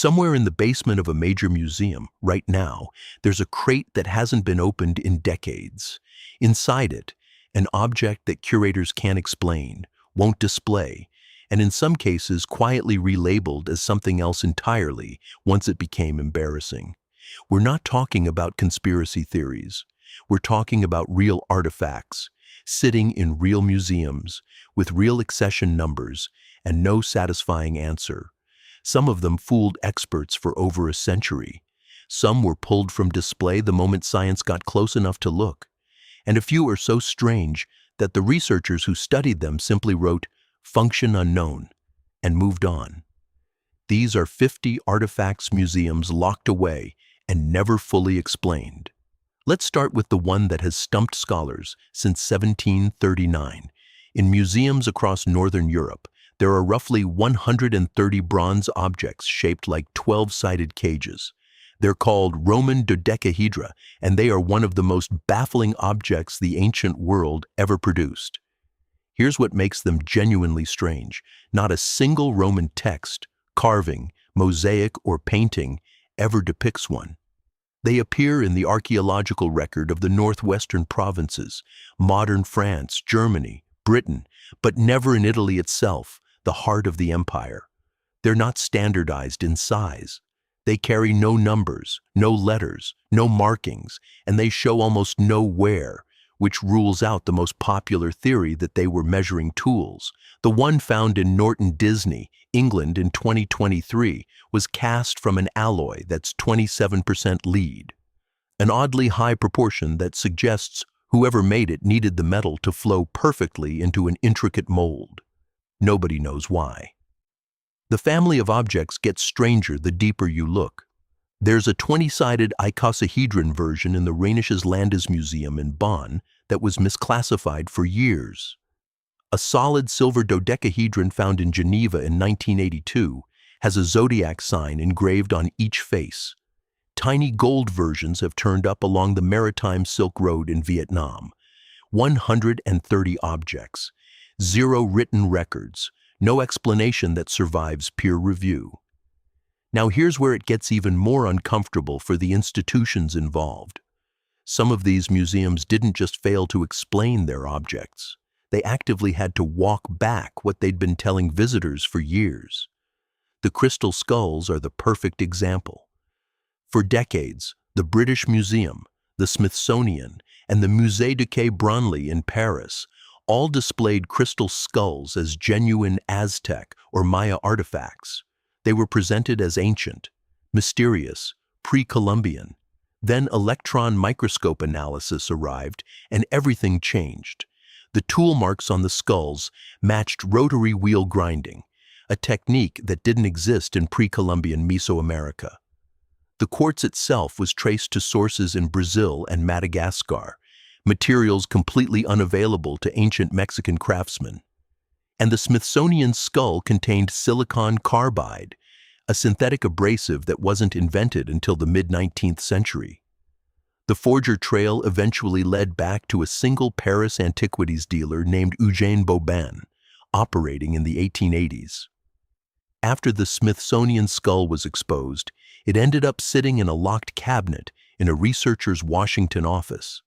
Somewhere in the basement of a major museum, right now, there's a crate that hasn't been opened in decades. Inside it, an object that curators can't explain, won't display, and in some cases quietly relabeled as something else entirely once it became embarrassing. We're not talking about conspiracy theories. We're talking about real artifacts, sitting in real museums, with real accession numbers, and no satisfying answer. Some of them fooled experts for over a century. Some were pulled from display the moment science got close enough to look. And a few are so strange that the researchers who studied them simply wrote, "Function unknown," and moved on. These are 50 artifacts museums locked away and never fully explained. Let's start with the one that has stumped scholars since 1739. In museums across Northern Europe, there are roughly 130 bronze objects shaped like 12-sided cages. They're called Roman Dodecahedra, and they are one of the most baffling objects the ancient world ever produced. Here's what makes them genuinely strange. Not a single Roman text, carving, mosaic, or painting ever depicts one. They appear in the archaeological record of the northwestern provinces, modern France, Germany, Britain, but never in Italy itself, the heart of the empire. They're not standardized in size. They carry no numbers, no letters, no markings, and they show almost no wear, which rules out the most popular theory that they were measuring tools. The one found in Norton Disney, England in 2023, was cast from an alloy that's 27% lead, an oddly high proportion that suggests whoever made it needed the metal to flow perfectly into an intricate mold. Nobody knows why. The family of objects gets stranger the deeper you look. There's a 20-sided icosahedron version in the Rheinisches Landesmuseum in Bonn that was misclassified for years. A solid silver dodecahedron found in Geneva in 1982 has a zodiac sign engraved on each face. Tiny gold versions have turned up along the maritime Silk Road in Vietnam. 130 objects. 0 written records, no explanation that survives peer review. Now here's where it gets even more uncomfortable for the institutions involved. Some of these museums didn't just fail to explain their objects. They actively had to walk back what they'd been telling visitors for years. The crystal skulls are the perfect example. For decades, the British Museum, the Smithsonian, and the Musée du Quai Branly in Paris all displayed crystal skulls as genuine Aztec or Maya artifacts. They were presented as ancient, mysterious, pre-Columbian. Then electron microscope analysis arrived and everything changed. The tool marks on the skulls matched rotary wheel grinding, a technique that didn't exist in pre-Columbian Mesoamerica. The quartz itself was traced to sources in Brazil and Madagascar, materials completely unavailable to ancient Mexican craftsmen. And the Smithsonian skull contained silicon carbide, a synthetic abrasive that wasn't invented until the mid-19th century. The forger trail eventually led back to a single Paris antiquities dealer named Eugène Bobin, operating in the 1880s. After the Smithsonian skull was exposed, it ended up sitting in a locked cabinet in a researcher's Washington office.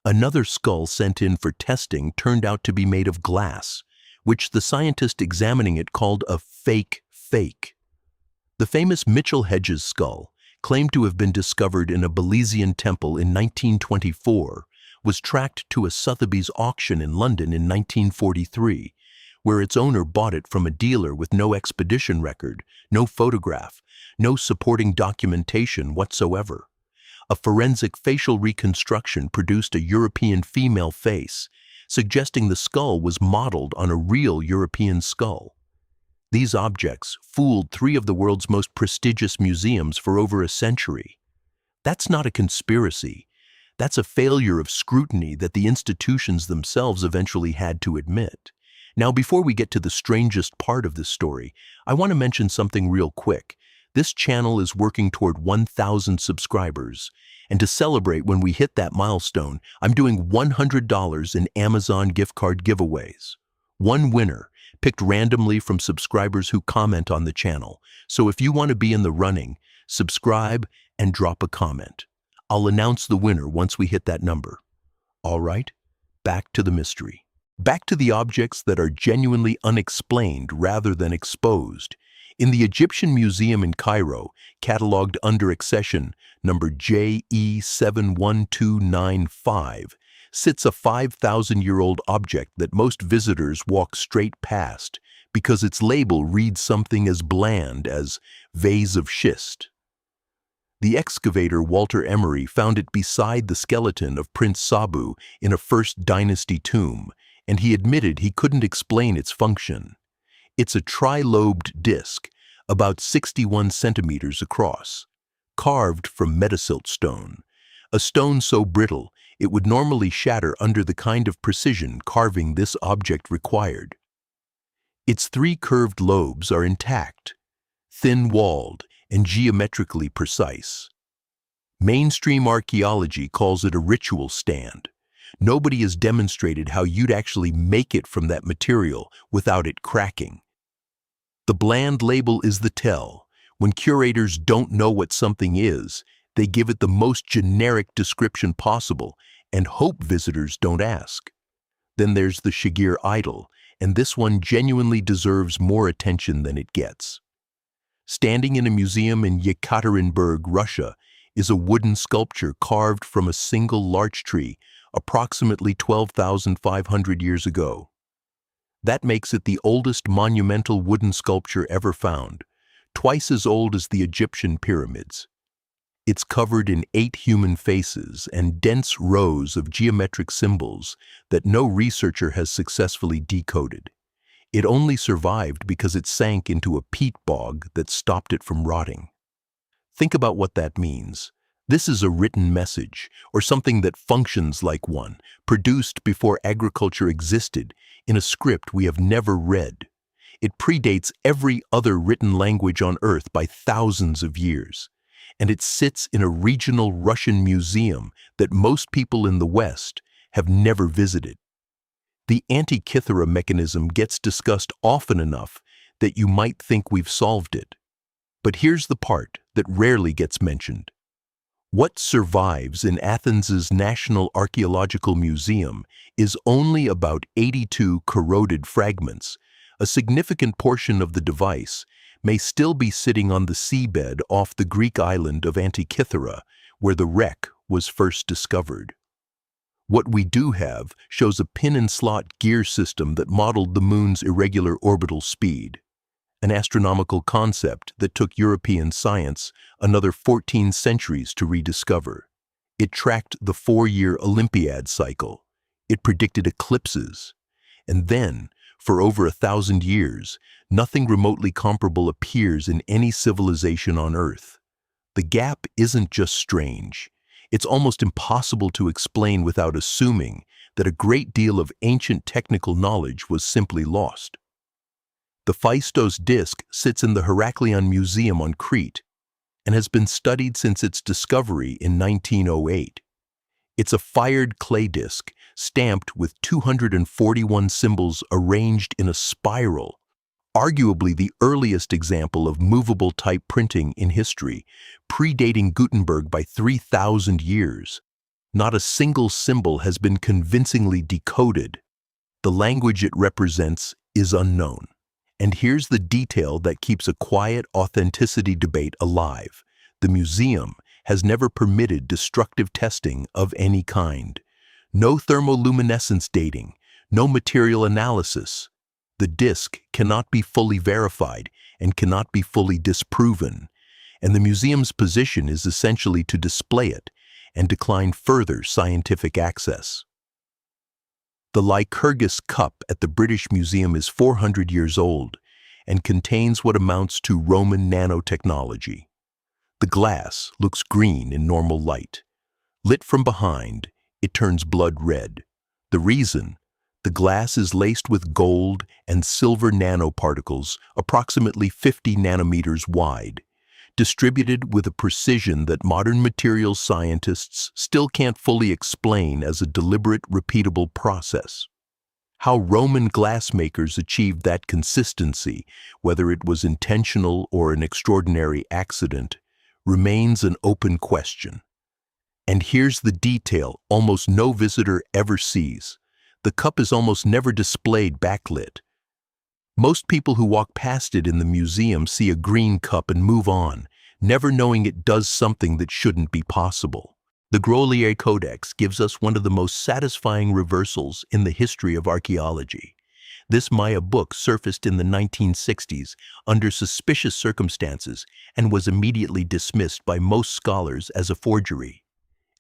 Another skull sent in for testing turned out to be made of glass, which the scientist examining it called a fake. The famous Mitchell Hedges skull, claimed to have been discovered in a Belizean temple in 1924, was tracked to a Sotheby's auction in London in 1943, where its owner bought it from a dealer with no expedition record, no photograph, no supporting documentation whatsoever. A forensic facial reconstruction produced a European female face, suggesting the skull was modeled on a real European skull. These objects fooled 3 of the world's most prestigious museums for over a century. That's not a conspiracy. That's a failure of scrutiny that the institutions themselves eventually had to admit. Now, before we get to the strangest part of this story, I want to mention something real quick. This channel is working toward 1,000 subscribers, and to celebrate when we hit that milestone, I'm doing $100 in Amazon gift card giveaways. One winner picked randomly from subscribers who comment on the channel. So if you want to be in the running, subscribe and drop a comment. I'll announce the winner once we hit that number. All right, back to the mystery. Back to the objects that are genuinely unexplained rather than exposed. In the Egyptian Museum in Cairo, catalogued under accession number JE71295, sits a 5,000-year-old object that most visitors walk straight past because its label reads something as bland as vase of schist. The excavator Walter Emery found it beside the skeleton of Prince Sabu in a First Dynasty tomb, and he admitted he couldn't explain its function. It's a tri-lobed disc, about 61 centimeters across, carved from metasilt stone, a stone so brittle it would normally shatter under the kind of precision carving this object required. Its 3 curved lobes are intact, thin-walled, and geometrically precise. Mainstream archaeology calls it a ritual stand. Nobody has demonstrated how you'd actually make it from that material without it cracking. The bland label is the tell. When curators don't know what something is, they give it the most generic description possible and hope visitors don't ask. Then there's the Shigir idol, and this one genuinely deserves more attention than it gets. Standing in a museum in Yekaterinburg, Russia, is a wooden sculpture carved from a single larch tree approximately 12,500 years ago. That makes it the oldest monumental wooden sculpture ever found, twice as old as the Egyptian pyramids. It's covered in 8 human faces and dense rows of geometric symbols that no researcher has successfully decoded. It only survived because it sank into a peat bog that stopped it from rotting. Think about what that means. This is a written message, or something that functions like one, produced before agriculture existed, in a script we have never read. It predates every other written language on Earth by thousands of years, and it sits in a regional Russian museum that most people in the West have never visited. The Antikythera mechanism gets discussed often enough that you might think we've solved it. But here's the part that rarely gets mentioned. What survives in Athens's National Archaeological Museum is only about 82 corroded fragments. A significant portion of the device may still be sitting on the seabed off the Greek island of Antikythera, where the wreck was first discovered. What we do have shows a pin-and-slot gear system that modeled the moon's irregular orbital speed, an astronomical concept that took European science another 14 centuries to rediscover. It tracked the 4-year Olympiad cycle. It predicted eclipses. And then, for over 1,000 years, nothing remotely comparable appears in any civilization on Earth. The gap isn't just strange. It's almost impossible to explain without assuming that a great deal of ancient technical knowledge was simply lost. The Phaistos disc sits in the Heraklion Museum on Crete and has been studied since its discovery in 1908. It's a fired clay disc stamped with 241 symbols arranged in a spiral, arguably the earliest example of movable type printing in history, predating Gutenberg by 3,000 years. Not a single symbol has been convincingly decoded. The language it represents is unknown. And here's the detail that keeps a quiet authenticity debate alive. The museum has never permitted destructive testing of any kind. No thermoluminescence dating, no material analysis. The disc cannot be fully verified and cannot be fully disproven, and the museum's position is essentially to display it and decline further scientific access. The Lycurgus cup at the British Museum is 400 years old and contains what amounts to Roman nanotechnology. The glass looks green in normal light. Lit from behind, it turns blood red. The reason? The glass is laced with gold and silver nanoparticles, approximately 50 nanometers wide, distributed with a precision that modern materials scientists still can't fully explain as a deliberate, repeatable process. How Roman glassmakers achieved that consistency, whether it was intentional or an extraordinary accident, remains an open question. And here's the detail almost no visitor ever sees. The cup is almost never displayed backlit. Most people who walk past it in the museum see a green cup and move on, never knowing it does something that shouldn't be possible. The Grolier Codex gives us one of the most satisfying reversals in the history of archaeology. This Maya book surfaced in the 1960s under suspicious circumstances and was immediately dismissed by most scholars as a forgery.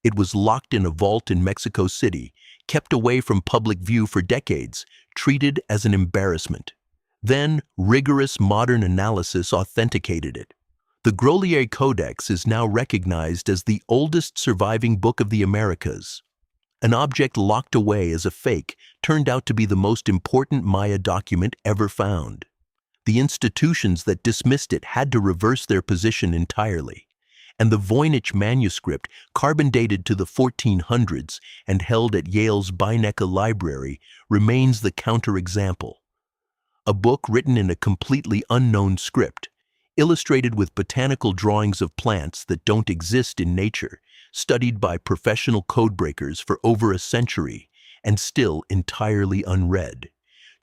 It was locked in a vault in Mexico City, kept away from public view for decades, treated as an embarrassment. Then, rigorous modern analysis authenticated it. The Grolier Codex is now recognized as the oldest surviving book of the Americas. An object locked away as a fake turned out to be the most important Maya document ever found. The institutions that dismissed it had to reverse their position entirely. And the Voynich manuscript, carbon-dated to the 1400s and held at Yale's Beinecke Library, remains the counterexample. A book written in a completely unknown script, illustrated with botanical drawings of plants that don't exist in nature, studied by professional codebreakers for over a century, and still entirely unread.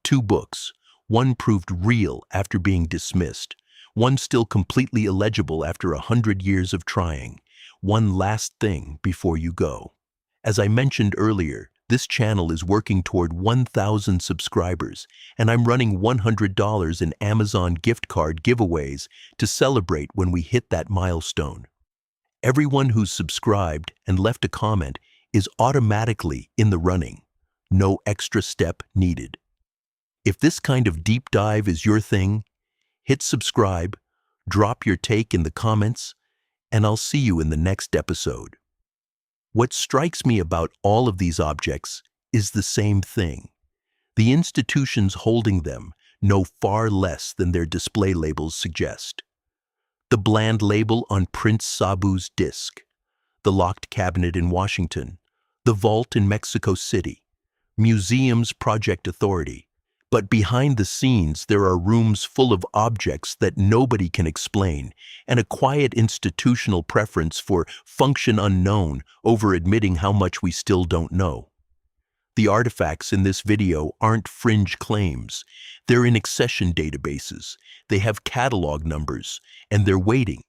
2 books, one proved real after being dismissed, one still completely illegible after 100 years of trying. One last thing before you go. As I mentioned earlier, this channel is working toward 1,000 subscribers, and I'm running $100 in Amazon gift card giveaways to celebrate when we hit that milestone. Everyone who's subscribed and left a comment is automatically in the running. No extra step needed. If this kind of deep dive is your thing, hit subscribe, drop your take in the comments, and I'll see you in the next episode. What strikes me about all of these objects is the same thing. The institutions holding them know far less than their display labels suggest. The bland label on Prince Sabu's disc, the locked cabinet in Washington, the vault in Mexico City, museums project authority. But behind the scenes, there are rooms full of objects that nobody can explain, and a quiet institutional preference for function unknown over admitting how much we still don't know. The artifacts in this video aren't fringe claims. They're in accession databases, they have catalog numbers, and they're waiting